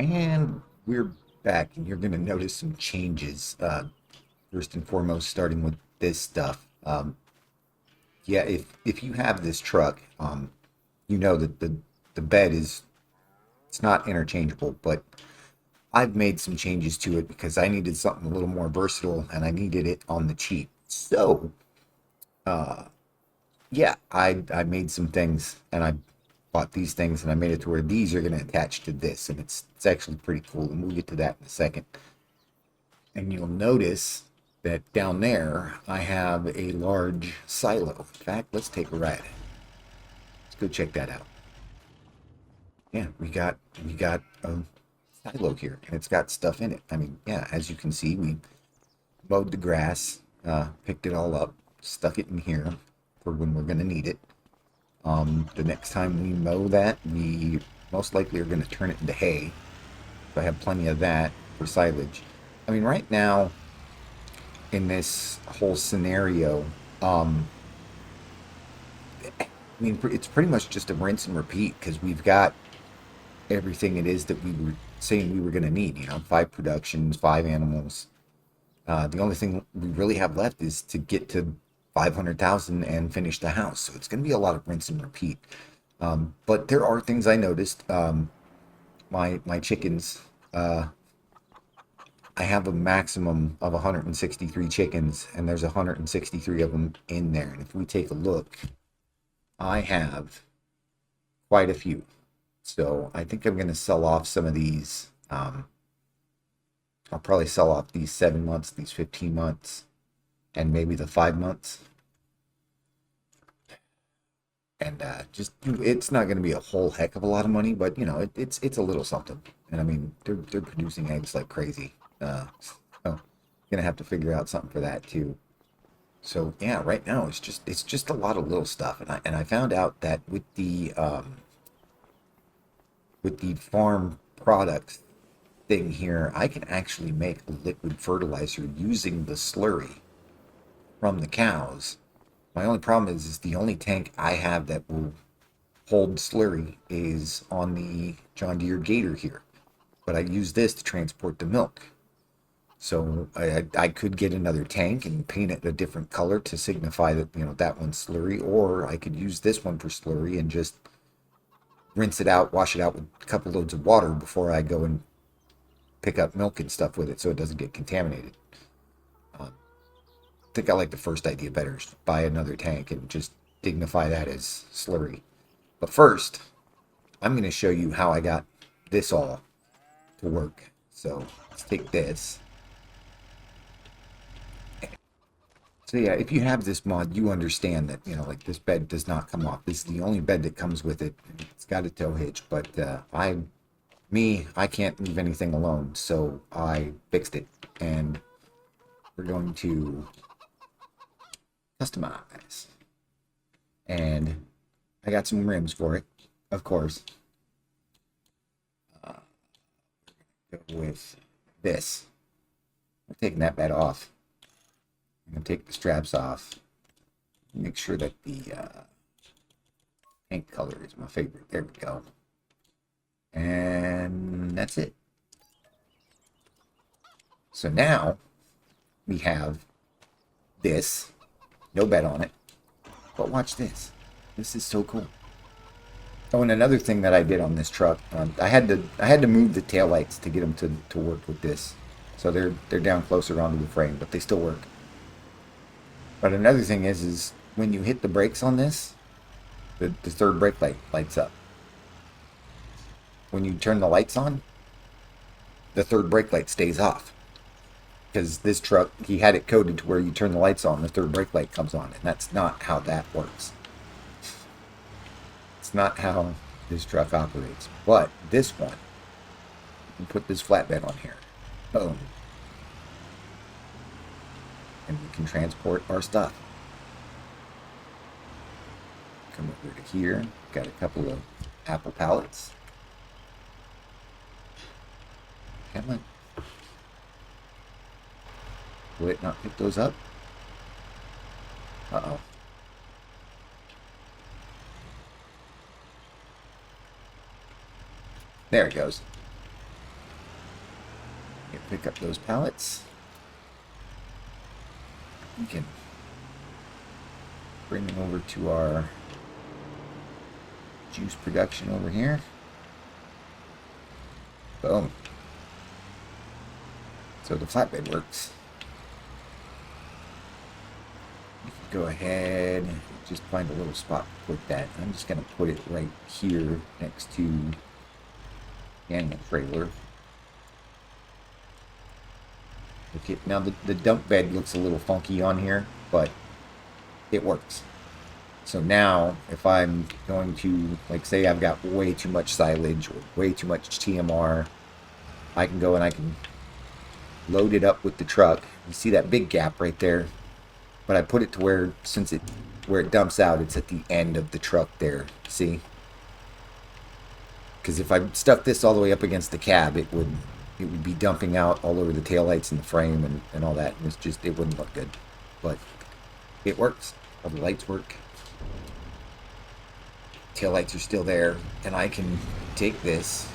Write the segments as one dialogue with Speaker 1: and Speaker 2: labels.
Speaker 1: And we're back, and you're going to notice some changes. First and foremost, starting with this stuff. Yeah, if you have this truck, you know that the bed is it's not interchangeable, but I've made some changes to it because I needed something a little more versatile, and I needed it on the cheap. So, yeah, I made some things, and I bought these things, and I made it to where these are going to attach to this, and it's actually pretty cool. And we'll get to that in a second. And you'll notice that down there I have a large silo. In fact, let's take a ride. Let's go check that out. Yeah, we got a silo here, and it's got stuff in it. I mean, yeah, as you can see, we mowed the grass, picked it all up, stuck it in here for when we're gonna need it. The next time we mow that, we most likely are gonna turn it into hay. So I have plenty of that for silage. I mean, right now in this whole scenario, um, I mean, it's pretty much just a rinse and repeat because we've got everything it is that we were saying we were going to need. You know, 5 productions, 5 animals. The only thing we really have left is to get to 500,000 and finish the house. So it's going to be a lot of rinse and repeat. But there are things I noticed. My chickens. I have a maximum of 163 chickens, and there's 163 of them in there. And if we take a look, I have quite a few. So I think I'm going to sell off some of these. I'll probably sell off these 7 months, these 15 months, and maybe the 5 months. And just it's not going to be a whole heck of a lot of money, but you know it's a little something. And I mean they're producing eggs like crazy. So gonna have to figure out something for that too. So yeah, right now it's just a lot of little stuff, and I found out that with the farm products thing here, I can actually make a liquid fertilizer using the slurry from the cows. My only problem is the only tank I have that will hold slurry is on the John Deere Gator here, but I use this to transport the milk. So I could get another tank and paint it a different color to signify that that one's slurry, or I could use this one for slurry and just rinse it out, wash it out with a couple loads of water before I go and pick up milk and stuff with it, so it doesn't get contaminated. I think I like the first idea better. Is buy another tank and just dignify that as slurry. But first, I'm going to show you how I got this all to work. So let's take this. So yeah, if you have this mod, you understand that, like this bed does not come off. This is the only bed that comes with it. It's got a tow hitch, but I can't leave anything alone, so I fixed it. And we're going to customize. And I got some rims for it, of course. Go with this. I'm taking that bed off. I'm going to take the straps off. Make sure that the paint color is my favorite. There we go. And that's it. So now we have this. No bed on it. But watch this. This is so cool. Oh, and another thing that I did on this truck, I had to move the taillights to get them to work with this. So they're down closer onto the frame, but they still work. But another thing is when you hit the brakes on this, the third brake light lights up. When you turn the lights on, the third brake light stays off. Because this truck, he had it coded to where you turn the lights on, the third brake light comes on, and that's not how that works. It's not how this truck operates. But this one, you put this flatbed on here. Boom. And we can transport our stuff. Come over to here. Got a couple of apple pallets. Come on. Will it not pick those up? Uh-oh. There it goes. pick up those pallets. We can bring them over to our juice production over here. Boom. So the flatbed works. You can go ahead and just find a little spot to put that. I'm just going to put it right here next to the animal trailer. Okay, now the dump bed looks a little funky on here, but it works. So now, if I'm going to, like, say I've got way too much silage or way too much TMR, I can go and I can load it up with the truck. You see that big gap right there? But I put it to where, where it dumps out, it's at the end of the truck there. See? Because if I stuck this all the way up against the cab, it would be dumping out all over the taillights and the frame and all that. And it wouldn't look good. But it works. All the lights work. Taillights are still there. And I can take this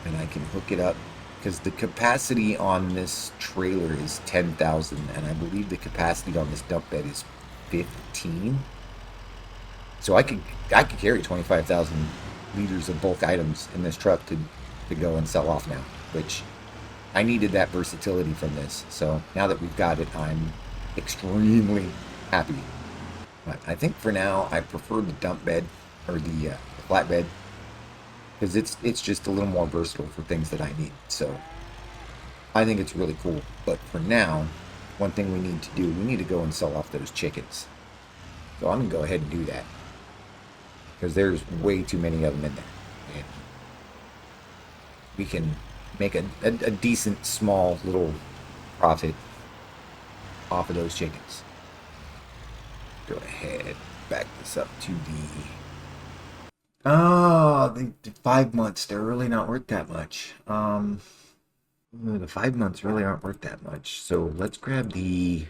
Speaker 1: and I can hook it up. Because the capacity on this trailer is 10,000. And I believe the capacity on this dump bed is 15. So I could carry 25,000 liters of bulk items in this truck to go and sell off now, which I needed that versatility from this. So now that we've got it, I'm extremely happy. But I think for now I prefer the dump bed or the flatbed because it's just a little more versatile for things that I need. So I think it's really cool. But for now, one thing we need to do, we need to go and sell off those chickens. So I'm gonna go ahead and do that. Because there's way too many of them in there. And we can make a decent, small, little profit off of those chickens. Go ahead, back this up to the... Oh, the 5 months, they're really not worth that much. The 5 months really aren't worth that much. So let's grab the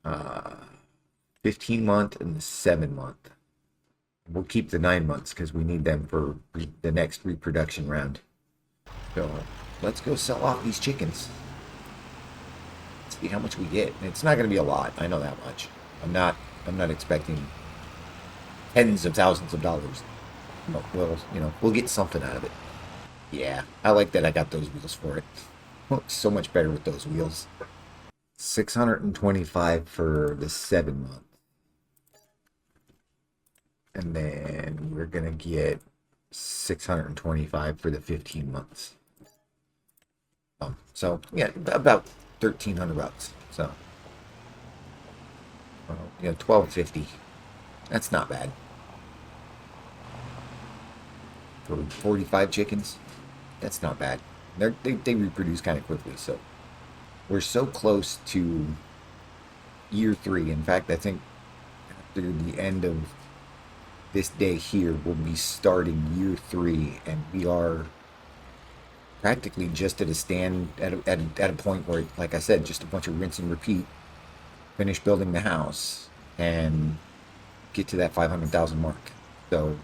Speaker 1: 15-month and the 7-month. We'll keep the 9 months because we need them for the next reproduction round. So let's go sell off these chickens. See how much we get. It's not going to be a lot. I know that much. I'm not expecting tens of thousands of dollars. But we'll get something out of it. Yeah, I like that I got those wheels for it. Looks so much better with those wheels. 625 for the 7 month. And then we're going to get 625 for the 15 months. So, yeah, about 1,300 bucks. So, yeah, 1,250. That's not bad. For 45 chickens, that's not bad. They reproduce kind of quickly, so we're so close to year 3. In fact, I think after the end of this day here, we'll be starting year 3, and we are practically just at a stand at a point where, like I said, just a bunch of rinse and repeat. Finish building the house and get to that 500,000 mark. So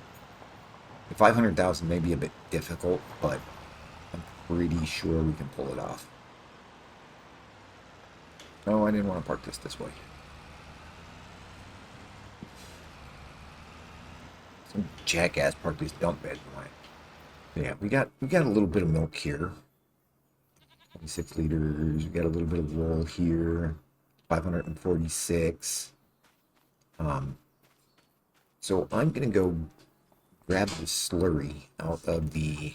Speaker 1: the 500,000 may be a bit difficult, but I'm pretty sure we can pull it off. No, I didn't want to park this way. Some jackass parked this dump bed away. Yeah, we got a little bit of milk here. 26 liters. We got a little bit of wool here. 546. So I'm gonna go grab the slurry out of the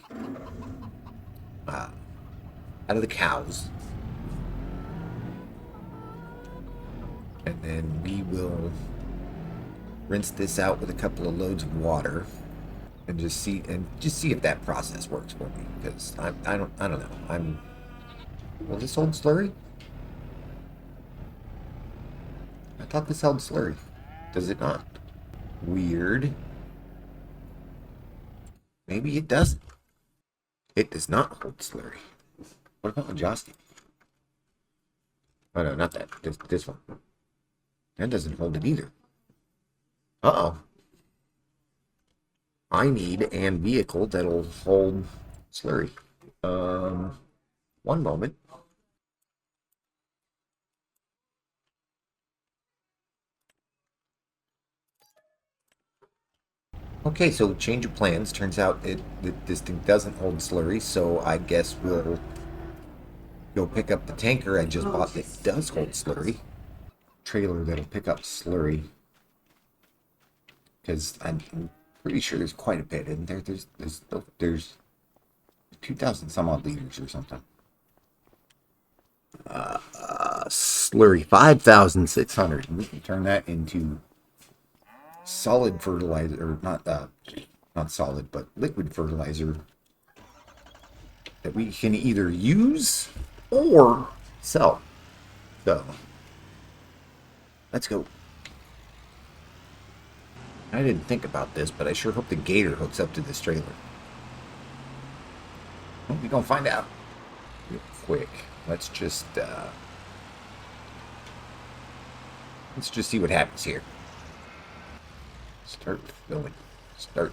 Speaker 1: cows, and then we will rinse this out with a couple of loads of water, and just see if that process works for me. Because I don't know. Will this hold slurry? I thought this held slurry. Does it not? Weird. Maybe it doesn't. It does not hold slurry. What about adjusting? Oh no, not that. This one. That doesn't hold it either. Uh-oh. I need an vehicle that'll hold slurry. One moment. Okay, so change of plans. Turns out this thing doesn't hold slurry, so I guess we'll go pick up the tanker I just bought that does hold slurry. Trailer that'll pick up slurry, because I'm pretty sure there's quite a bit in there. There's 2,000 some odd liters or something. Slurry 5,600. We can turn that into solid fertilizer, or not solid, but liquid fertilizer that we can either use or sell. So let's go. I didn't think about this, but I sure hope the gator hooks up to this trailer. Well, we gonna find out real quick. Let's just see what happens here. Start filling. Start.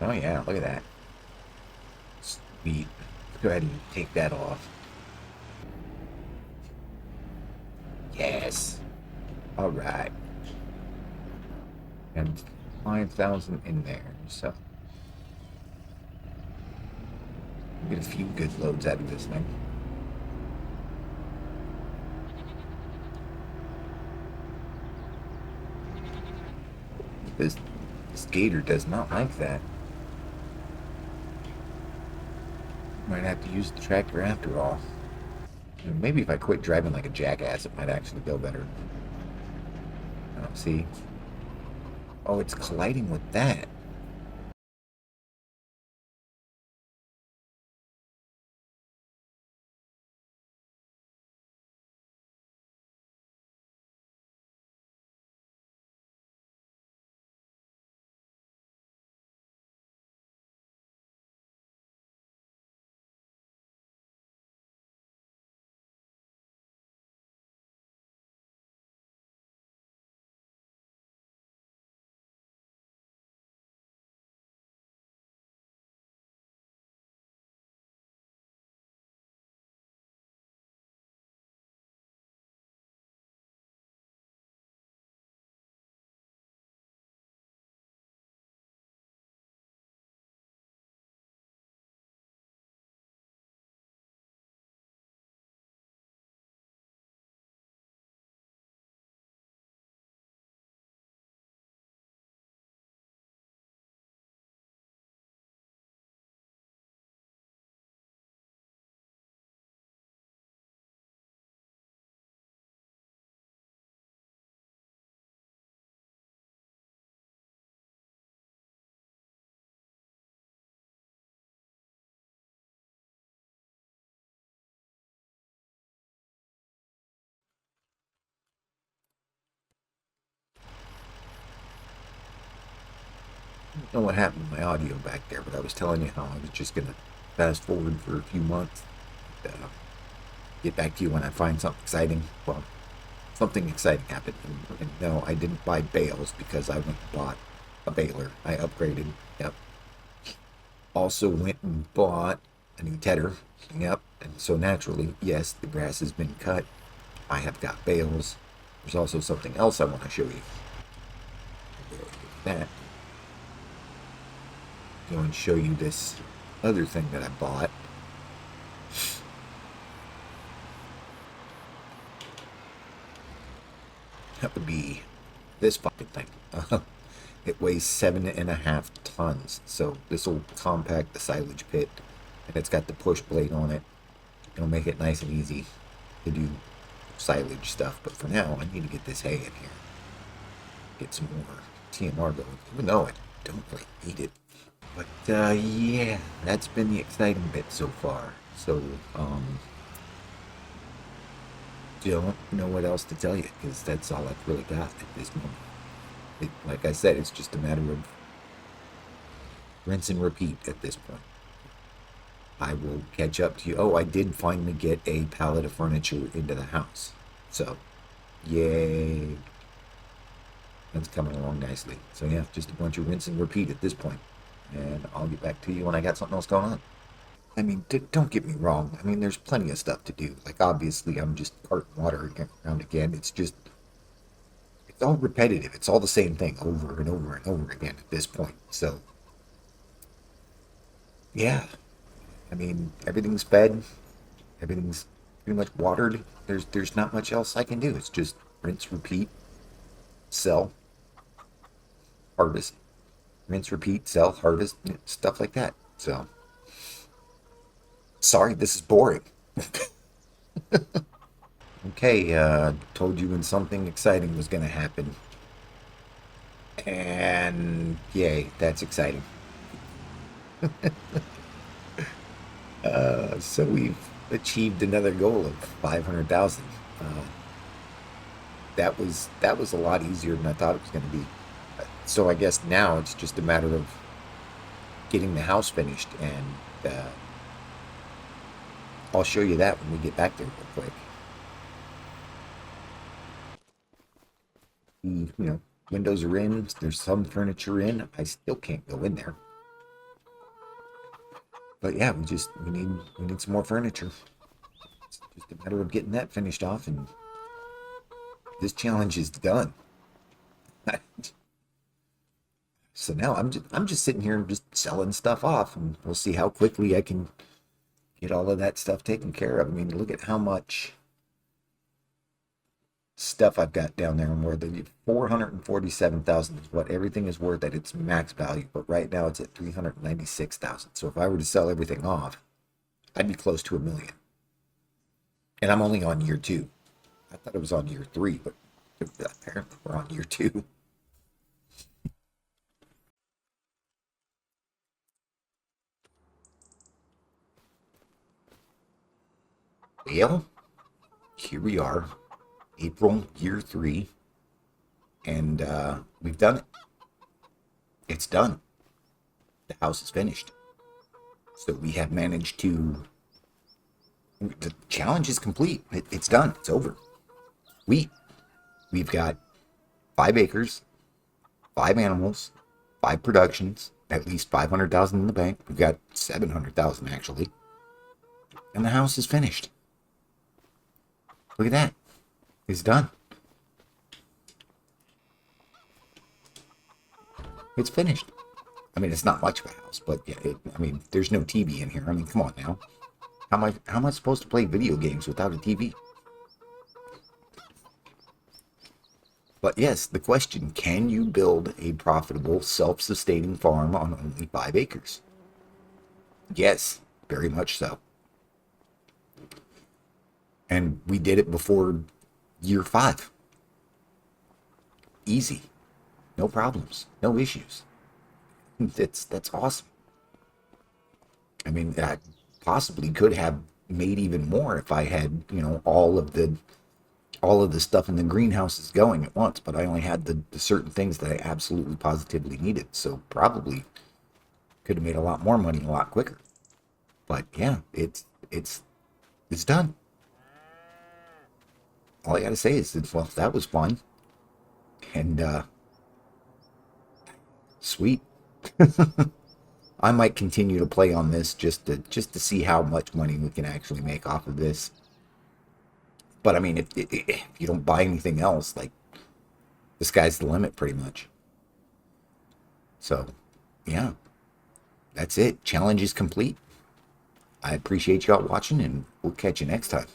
Speaker 1: Oh yeah, look at that. Sweet. Let's go ahead and take that off. Yes. All right. And 5,000 in there, so we'll get a few good loads out of this thing. This gator does not like that. Might have to use the tractor after all. And maybe if I quit driving like a jackass, it might actually go better. See? Oh, it's colliding with that. I don't know what happened to my audio back there, but I was telling you how I was just gonna fast forward for a few months. And, get back to you when I find something exciting. Well, something exciting happened. And no, I didn't buy bales because I went and bought a baler. I upgraded. Yep. Also went and bought a new tedder. Yep. And so naturally, yes, the grass has been cut. I have got bales. There's also something else I want to show you. That. Go and show you this other thing that I bought. That would be this fucking thing. It weighs 7.5 tons. So this will compact the silage pit. And it's got the push blade on it. It'll make it nice and easy to do silage stuff. But for now, I need to get this hay in here. Get some more TMR going. Even though I don't really need it. But yeah, that's been the exciting bit so far. So, don't know what else to tell you because that's all I've really got at this moment. Like I said, it's just a matter of rinse and repeat at this point. I will catch up to you. Oh, I did finally get a pallet of furniture into the house. So, yay. That's coming along nicely. So yeah, just a bunch of rinse and repeat at this point. And I'll get back to you when I got something else going on. I mean, don't get me wrong. I mean, there's plenty of stuff to do. Like, obviously, I'm just carting water around again. It's just, it's all repetitive. It's all the same thing over and over and over again at this point. So, yeah. I mean, everything's fed. Everything's pretty much watered. There's not much else I can do. It's just rinse, repeat, sell, harvest. Rinse, repeat, sell, harvest, stuff like that. So, sorry, this is boring. Okay, told you when something exciting was going to happen. And yay, that's exciting. So we've achieved another goal of 500,000. Uh, that was a lot easier than I thought it was going to be. So I guess now it's just a matter of getting the house finished, and I'll show you that when we get back there real quick. You know, windows are in. There's some furniture in. I still can't go in there. But yeah, we need some more furniture. It's just a matter of getting that finished off, and this challenge is done. So now I'm just sitting here and just selling stuff off, and we'll see how quickly I can get all of that stuff taken care of. I mean, look at how much stuff I've got down there, and where the 447,000 is what everything is worth at its max value. But right now it's at 396,000. So if I were to sell everything off, I'd be close to a million. And I'm only on year two. I thought it was on year three, but apparently we're on year two. Well, here we are, April year three, and we've done it. It's done. The house is finished. So we have managed to. The challenge is complete. It's done. It's over. We we've got 5 acres, 5 animals, 5 productions, at least 500,000 in the bank. We've got 700,000 actually, and the house is finished. Look at that. It's done. It's finished. I mean, it's not much of a house, but yeah, I mean, there's no TV in here. I mean, come on now. How am I supposed to play video games without a TV? But yes, the question, can you build a profitable, self-sustaining farm on only 5 acres? Yes, very much so. And we did it before year five. Easy. No problems. No issues. That's awesome. I mean, I possibly could have made even more if I had, all of the stuff in the greenhouses going at once, but I only had the certain things that I absolutely positively needed. So probably could have made a lot more money a lot quicker. But yeah, it's done. All I gotta say is that, well, that was fun, and sweet. I might continue to play on this just to see how much money we can actually make off of this. But I mean, if you don't buy anything else, like, the sky's the limit, pretty much. So, yeah, that's it. Challenge is complete. I appreciate y'all watching, and we'll catch you next time.